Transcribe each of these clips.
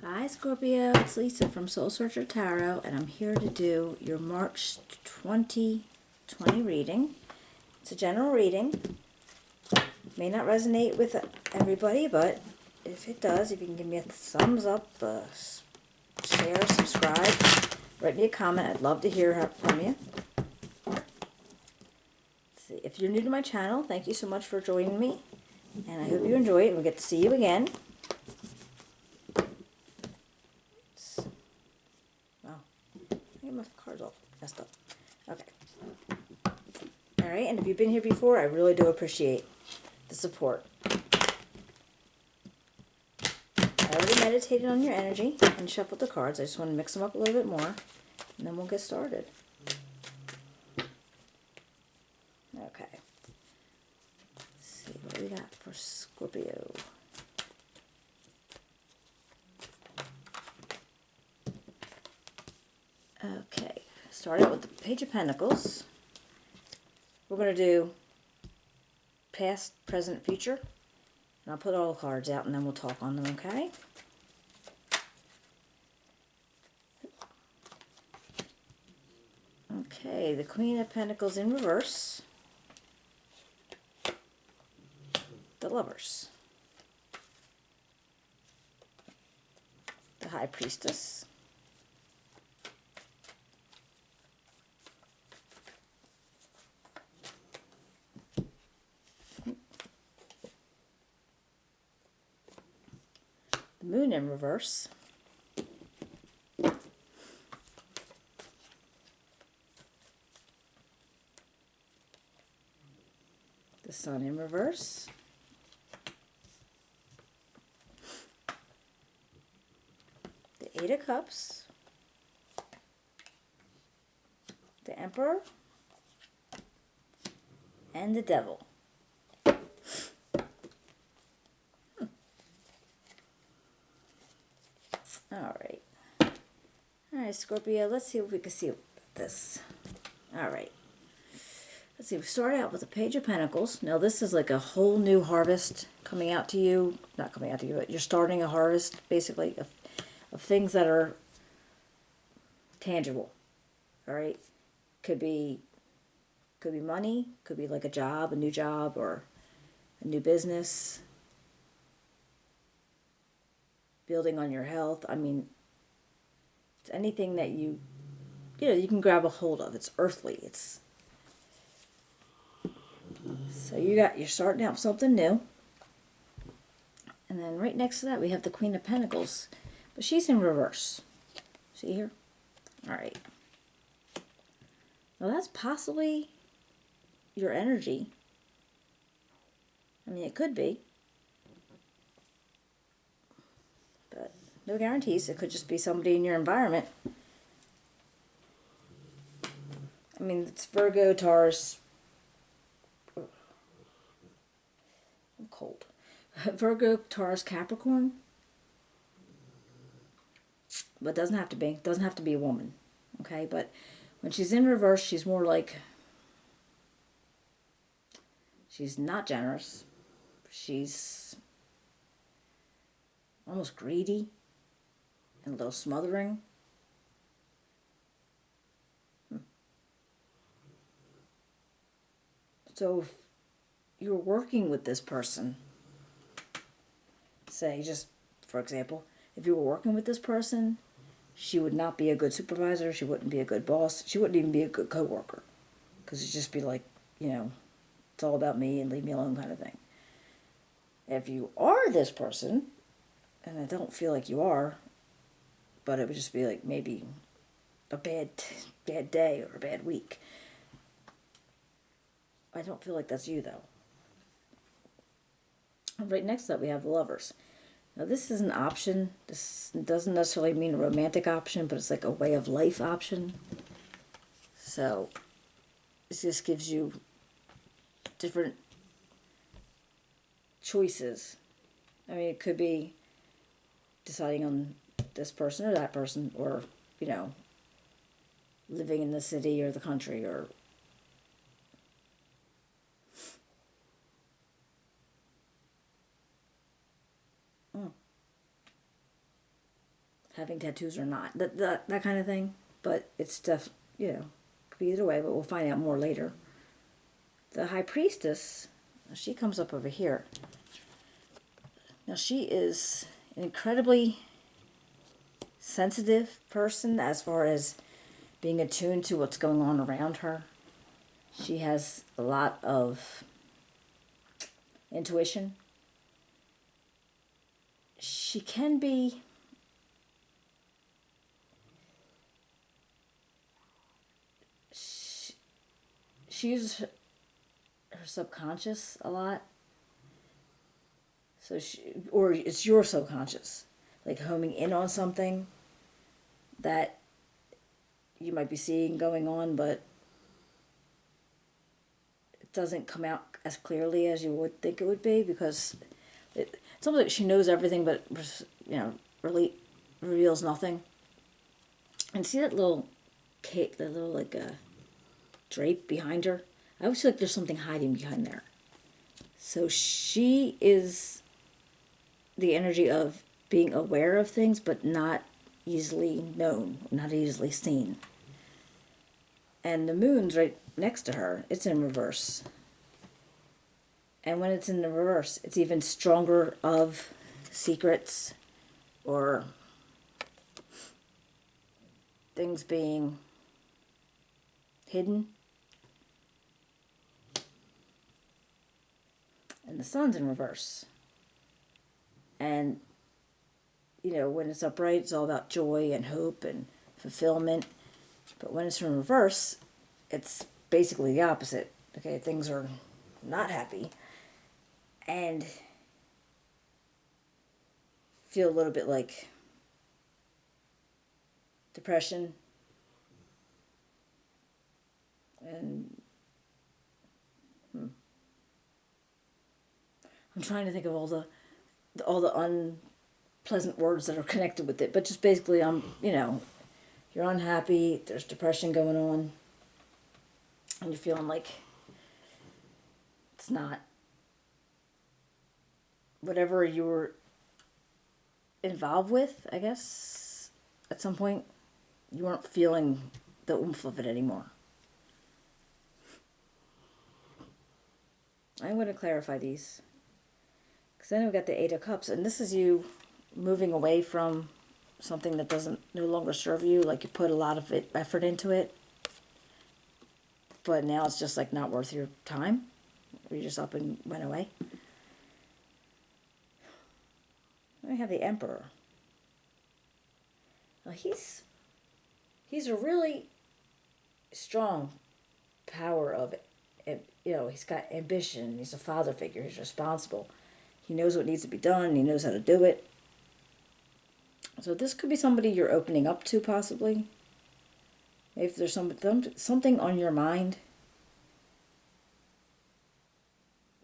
Hi Scorpio, it's Lisa from Soul Searcher Tarot, and I'm here to do your March 2020 reading. It's a general reading. May not resonate with everybody, but if it does, if you can give me a thumbs up, share, subscribe, write me a comment. I'd love to hear from you. See, if you're new to my channel, thank you so much for joining me, and I hope you enjoy it, and we get to see you again. I get my cards all messed up. Okay. Alright, and if you've been here before, I really do appreciate the support. I already meditated on your energy and shuffled the cards. I just want to mix them up a little bit more, and then we'll get started. Okay. Let's see what do we got for Scorpio. Okay, start out with the Page of Pentacles. We're going to do past, present, future. And I'll put all the cards out and then we'll talk on them, okay? Okay, the Queen of Pentacles in reverse. The Lovers. The High Priestess. The Moon in reverse. The Sun in reverse. The Eight of Cups. The Emperor. And the Devil. Alright. Alright, Scorpio, let's see what we can see with this. Alright. Let's see, we start out with the Page of Pentacles. Now this is like a whole new harvest coming out to you. Not coming out to you, but you're starting a harvest, basically, of things that are tangible. Alright? Could be money, could be like a job, a new job, or a new business. Building on your health. I mean, it's anything that you can grab a hold of. It's earthly. So you're starting out something new. And then right next to that we have the Queen of Pentacles. But she's in reverse. See here? Alright. Now that's possibly your energy. I mean, it could be. But no guarantees. It could just be somebody in your environment. I mean, it's Virgo, Taurus. I'm cold. Virgo, Taurus, Capricorn. But it doesn't have to be. It doesn't have to be a woman. Okay? But when she's in reverse, she's more like... She's not generous. She's almost greedy and a little smothering. So if you're working with this person, say, just for example, if you were working with this person, she would not be a good supervisor, she wouldn't be a good boss, she wouldn't even be a good co-worker. Because it'd just be like, it's all about me and leave me alone kind of thing. If you are this person, and I don't feel like you are, but it would just be like maybe a bad day or a bad week. I don't feel like that's you, though. Right next to that, we have the Lovers. Now, this is an option. This doesn't necessarily mean a romantic option, but it's like a way of life option. So, this just gives you different choices. I mean, it could be deciding on this person or that person, or, living in the city or the country, or having tattoos or not. That kind of thing. But it's could be either way, but we'll find out more later. The High Priestess, she comes up over here. Now she is an incredibly sensitive person as far as being attuned to what's going on around her. She has a lot of intuition. She can be she uses her subconscious a lot. So or it's your subconscious, like homing in on something that you might be seeing going on, but it doesn't come out as clearly as you would think it would be, because it's almost like she knows everything, but really reveals nothing. And see that little cake, that little drape behind her? I always feel like there's something hiding behind there. So she is the energy of being aware of things, but not easily known, not easily seen. And the moon's right next to her. It's in reverse. And when it's in the reverse, it's even stronger of secrets or things being hidden. And the sun's in reverse. And, when it's upright, it's all about joy and hope and fulfillment. But when it's in reverse, it's basically the opposite. Okay, things are not happy. And feel a little bit like depression. And I'm trying to think of all the unpleasant words that are connected with it, but just basically, you're unhappy, there's depression going on, and you're feeling like it's not whatever you were involved with, I guess, at some point, you weren't feeling the oomph of it anymore. I'm going to clarify these. Because then we've got the Eight of Cups, and this is you moving away from something that doesn't no longer serve you, like you put a lot of effort into it, but now it's just like not worth your time, or you just up and went away. Then we have the Emperor. Now he's a really strong power of it. He's got ambition, he's a father figure, he's responsible. He knows what needs to be done, and he knows how to do it. So this could be somebody you're opening up to, possibly. If there's something on your mind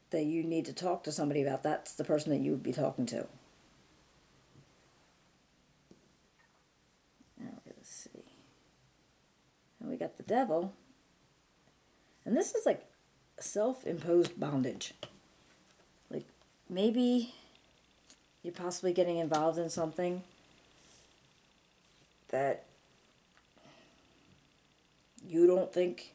that you need to talk to somebody about, that's the person that you would be talking to. Now, let's see. And we got the Devil. And this is like self-imposed bondage. Like, maybe you're possibly getting involved in something that you don't think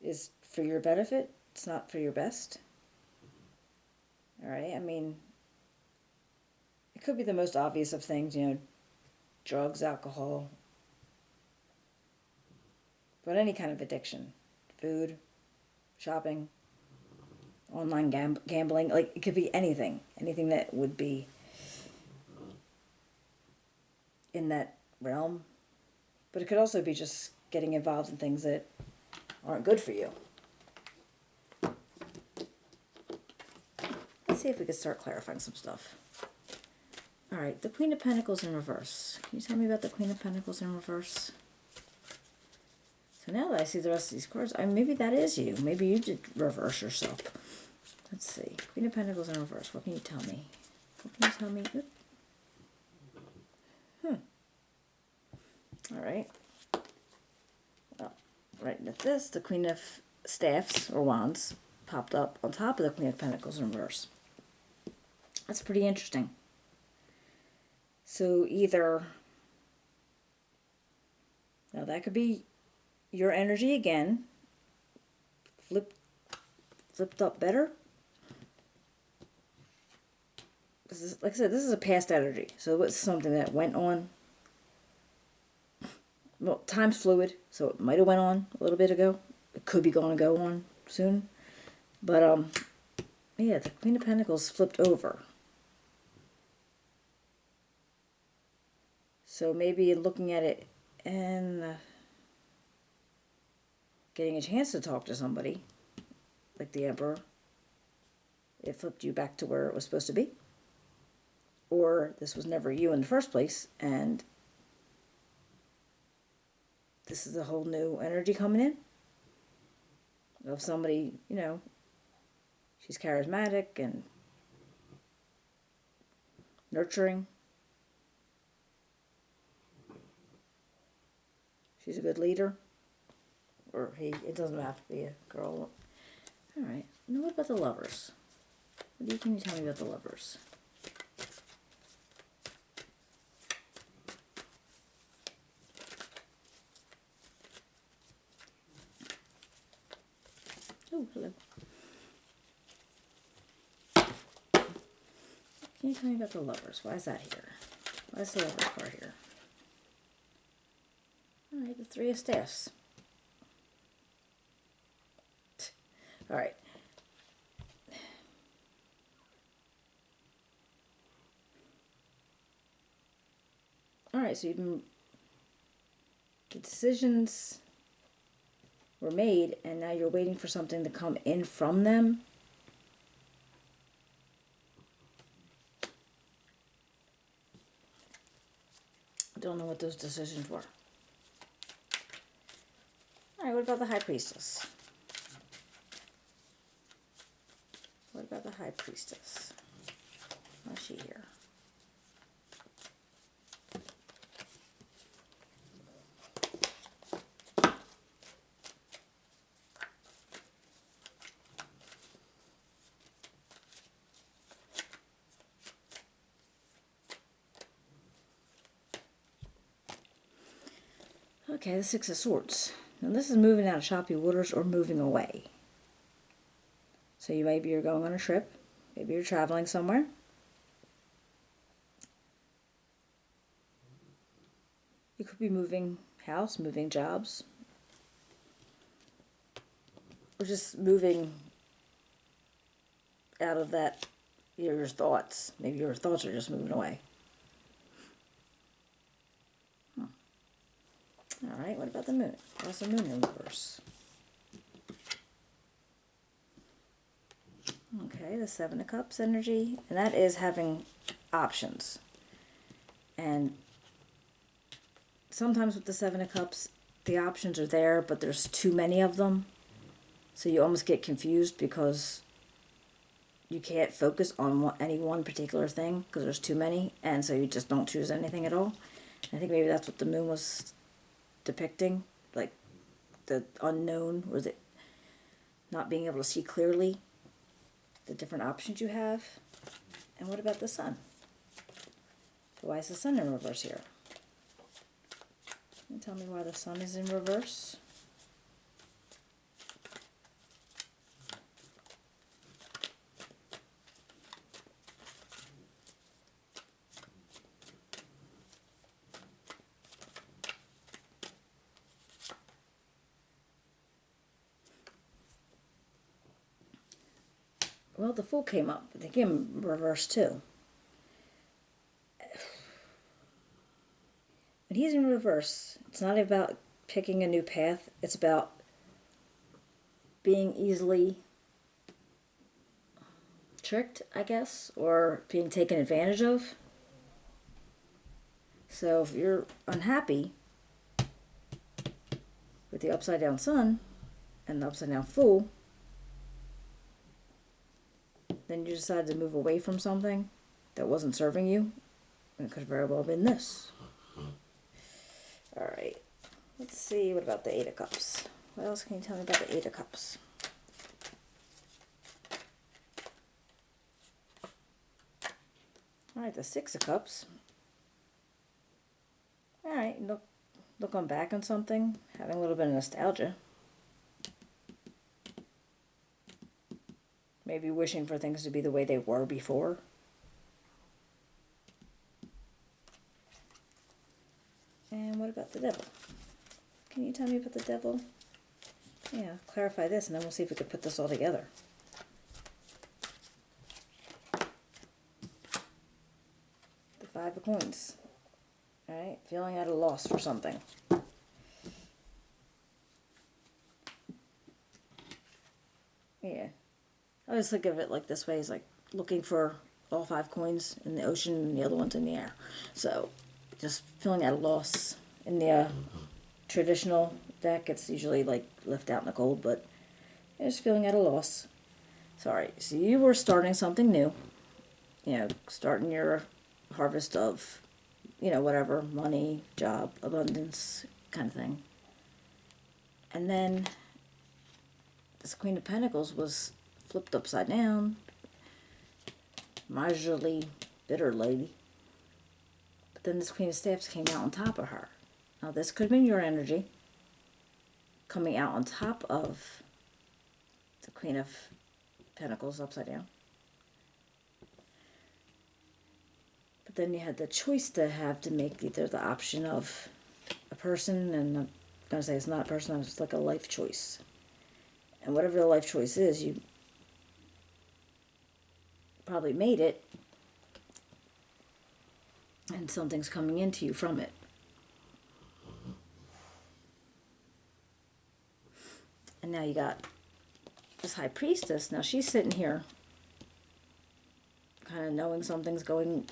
is for your benefit. It's not for your best. All right? I mean, it could be the most obvious of things, drugs, alcohol, but any kind of addiction. Food, shopping, online gambling. Like, it could be anything. Anything that would be in that realm. But it could also be just getting involved in things that aren't good for you. Let's see if we could start clarifying some stuff. All right, the Queen of Pentacles in reverse. Can you tell me about the Queen of Pentacles in reverse? So now that I see the rest of these cards, maybe that is you. Maybe you did reverse yourself. Let's see. Queen of Pentacles in reverse. What can you tell me? What can you tell me? All right. Well, right at this, the Queen of Staffs, or Wands, popped up on top of the Queen of Pentacles in reverse. That's pretty interesting. So either, now that could be your energy again, flipped up better. Because like I said, this is a past energy. So it's something that went on. Well, time's fluid, so it might have went on a little bit ago. It could be going to go on soon. But, yeah, the Queen of Pentacles flipped over. So maybe looking at it and getting a chance to talk to somebody, like the Emperor, it flipped you back to where it was supposed to be. Or this was never you in the first place, and this is a whole new energy coming in of somebody, you know, she's charismatic and nurturing. She's a good leader. Or he, it doesn't have to be a girl. Alright, now what about the Lovers? Can you tell me about the Lovers? Oh, hello. Can you tell me about the Lovers? Why is that here? Why is the Lovers card here? Alright, the Three of Staffs. Alright. Alright, so the decisions were made, and now you're waiting for something to come in from them. I don't know what those decisions were. Alright, what about the High Priestess? What about the High Priestess? Why is she here? Okay, the Six of Swords. Now this is moving out of choppy waters or moving away. So maybe you're going on a trip. Maybe you're traveling somewhere. You could be moving house, moving jobs. Or just moving out of that, your thoughts. Maybe your thoughts are just moving away. Alright, what about the Moon? What's the Moon in reverse? Okay, the Seven of Cups energy. And that is having options. And sometimes with the Seven of Cups, the options are there, but there's too many of them. So you almost get confused because you can't focus on any one particular thing because there's too many. And so you just don't choose anything at all. And I think maybe that's what the Moon was depicting, like the unknown, or the not being able to see clearly the different options you have. And what about the Sun? So why is the Sun in reverse here? Can you tell me why the Sun is in reverse? Well, the Fool came up, but they came in reverse too. When he's in reverse, it's not about picking a new path. It's about being easily tricked, I guess, or being taken advantage of. So if you're unhappy with the upside down Sun and the upside down Fool, then you decide to move away from something that wasn't serving you. And it could very well have been this. Alright, let's see, what about the Eight of Cups? What else can you tell me about the Eight of Cups? Alright, the Six of Cups. Right? Looking back on something, having a little bit of nostalgia. Maybe wishing for things to be the way they were before. And what about the devil? Can you tell me about the devil? Yeah, clarify this and then we'll see if we can put this all together. The Five of Coins. Alright, feeling at a loss for something. Yeah. I always think of it like this way, is like looking for all 5 coins in the ocean and the other one's in the air. So, just feeling at a loss. In the traditional deck, it's usually like left out in the cold, but just feeling at a loss. Sorry. So you were starting something new. You know, starting your harvest of, you know, whatever, money, job, abundance, kind of thing. And then this Queen of Pentacles was flipped upside down. Miserly, bitter lady. But then this Queen of Staffs came out on top of her. Now this could have been your energy coming out on top of the Queen of Pentacles upside down. But then you had the choice to make either the option of a person, and I'm going to say it's not a person, it's like a life choice. And whatever the life choice is, you probably made it, and something's coming into you from it. And now you got this High Priestess. Now she's sitting here kind of knowing something's going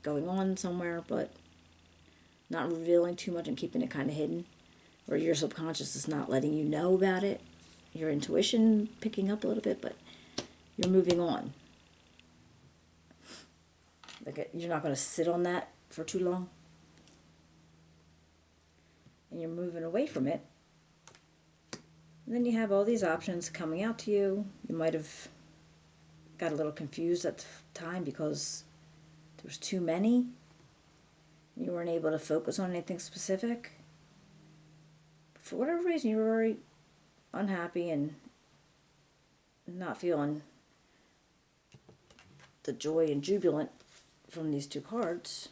on somewhere, but not revealing too much and keeping it kind of hidden, or your subconscious is not letting you know about it. Your intuition picking up a little bit, but you're moving on. Like you're not going to sit on that for too long, and you're moving away from it. And then you have all these options coming out to you. You might have got a little confused at the time because there was too many. You weren't able to focus on anything specific. For whatever reason, you were very unhappy and not feeling the joy and jubilant from these 2 cards.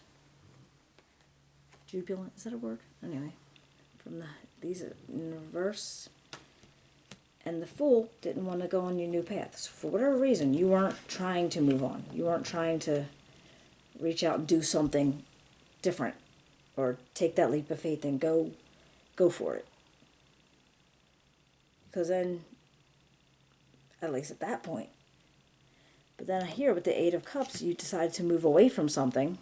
Jubilant, is that a word? Anyway, from these in reverse. And the Fool didn't want to go on your new path. So for whatever reason, you weren't trying to move on. You weren't trying to reach out and do something different, or take that leap of faith and go for it. Because then, at least at that point. But then here with the 8 of Cups, you decided to move away from something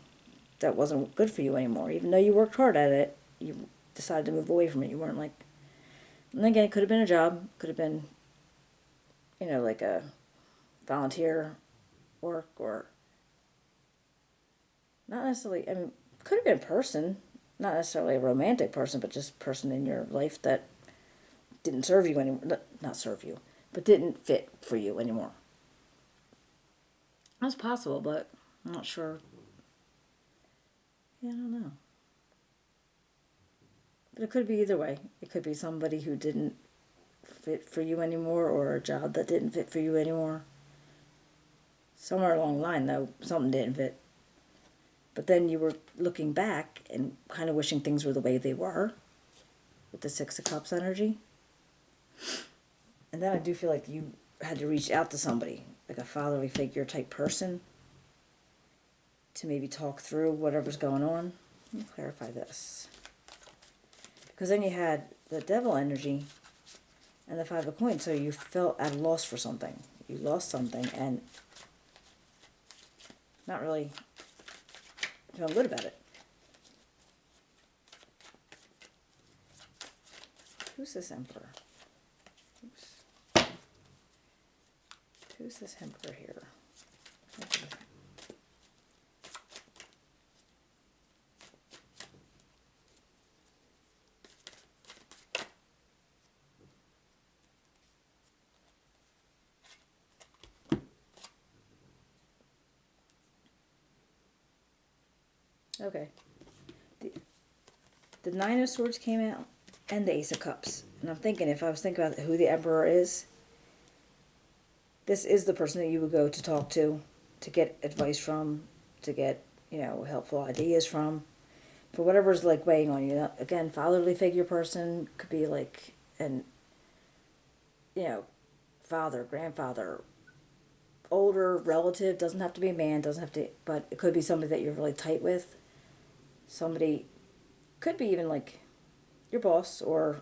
that wasn't good for you anymore. Even though you worked hard at it, you decided to move away from it. You weren't like... And again, it could have been a job. Could have been, you know, like a volunteer work, or... Not necessarily... I mean, could have been a person. Not necessarily a romantic person, but just a person in your life that didn't serve you anymore. Not serve you, but didn't fit for you anymore. That's possible, but I'm not sure. Yeah, I don't know. But it could be either way. It could be somebody who didn't fit for you anymore, or a job that didn't fit for you anymore. Somewhere along the line, though, something didn't fit. But then you were looking back and kind of wishing things were the way they were with the 6 of Cups energy. And then I do feel like you had to reach out to somebody, like a fatherly figure type person, to maybe talk through whatever's going on. Let me clarify this. Because then you had the Devil energy and the 5 of Coins, so you felt at a loss for something. You lost something and not really feeling good about it. Who's this Emperor? Oops. Who's this Emperor here? Okay. the Nine of Swords came out and the Ace of Cups. And I'm thinking, if I was thinking about who the Emperor is, this is the person that you would go to talk to get advice from, to get, helpful ideas from, for whatever's like weighing on you. Again, fatherly figure person could be like an, father, grandfather, older relative, doesn't have to be a man, doesn't have to, but it could be somebody that you're really tight with. Somebody, could be even like your boss, or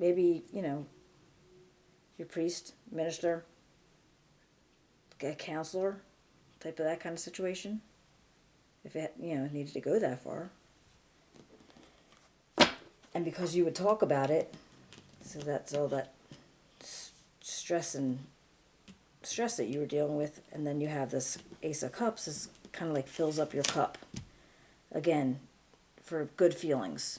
maybe, your priest, minister, a counselor, type of that kind of situation. If it, needed to go that far. And because you would talk about it, so that's all that stress that you were dealing with, and then you have this Ace of Cups, is kind of like fills up your cup. Again, for good feelings.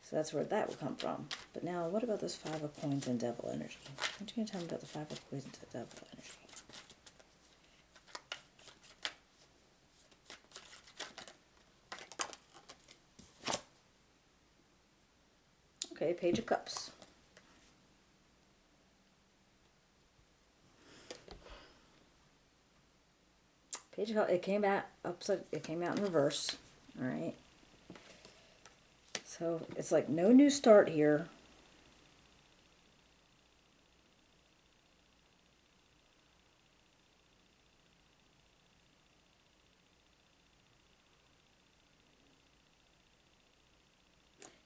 So that's where that would come from. But now, what about this Five of Coins and Devil energy? What are you going to tell me about the Five of Coins and Devil energy? Okay, Page of Cups. Page of Cups, it came out upside, it came out in reverse. All right. So it's like no new start here.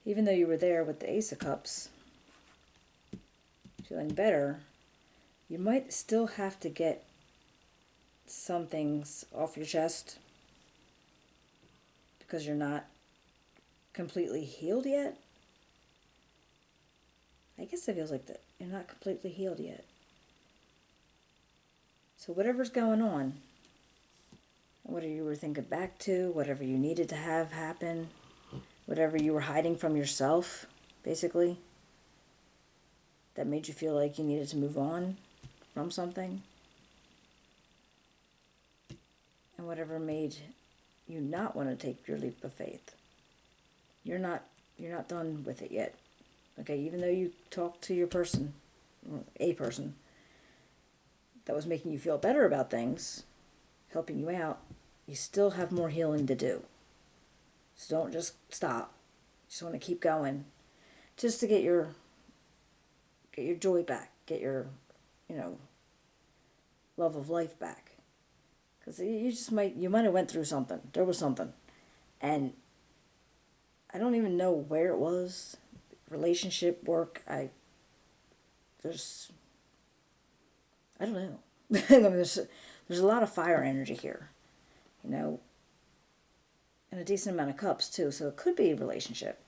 Even though you were there with the Ace of Cups, feeling better, you might still have to get some things off your chest because you're not completely healed yet. I guess it feels like that. You're not completely healed yet. So whatever's going on, whatever you were thinking back to, whatever you needed to have happen, whatever you were hiding from yourself, basically, that made you feel like you needed to move on from something, and whatever made you not want to take your leap of faith, you're not done with it yet. Okay, even though you talked to your person, or a person, that was making you feel better about things, helping you out, you still have more healing to do. So don't just stop. You just want to keep going, just to get your joy back, get your, love of life back. Because you might have went through something. There was something, and I don't even know where it was. Relationship, work. I don't know. I mean, there's a lot of fire energy here, and a decent amount of cups too. So it could be a relationship.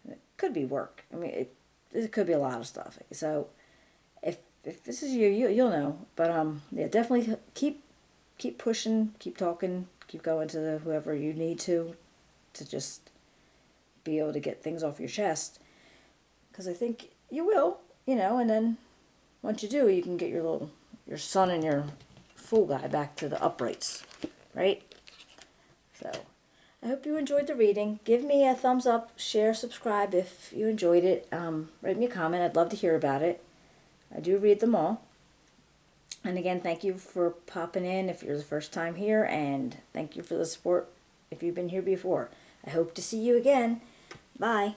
It could be work. I mean, it could be a lot of stuff. So if this is you'll know. But yeah, definitely keep pushing, keep talking, keep going to whoever you need to just be able to get things off your chest. Because I think you will, and then once you do, you can get your sun and your Fool guy back to the uprights, right? So I hope you enjoyed the reading. Give me a thumbs up, share, subscribe if you enjoyed it. Write me a comment. I'd love to hear about it. I do read them all. And again, thank you for popping in if you're the first time here, and thank you for the support if you've been here before. I hope to see you again. Bye.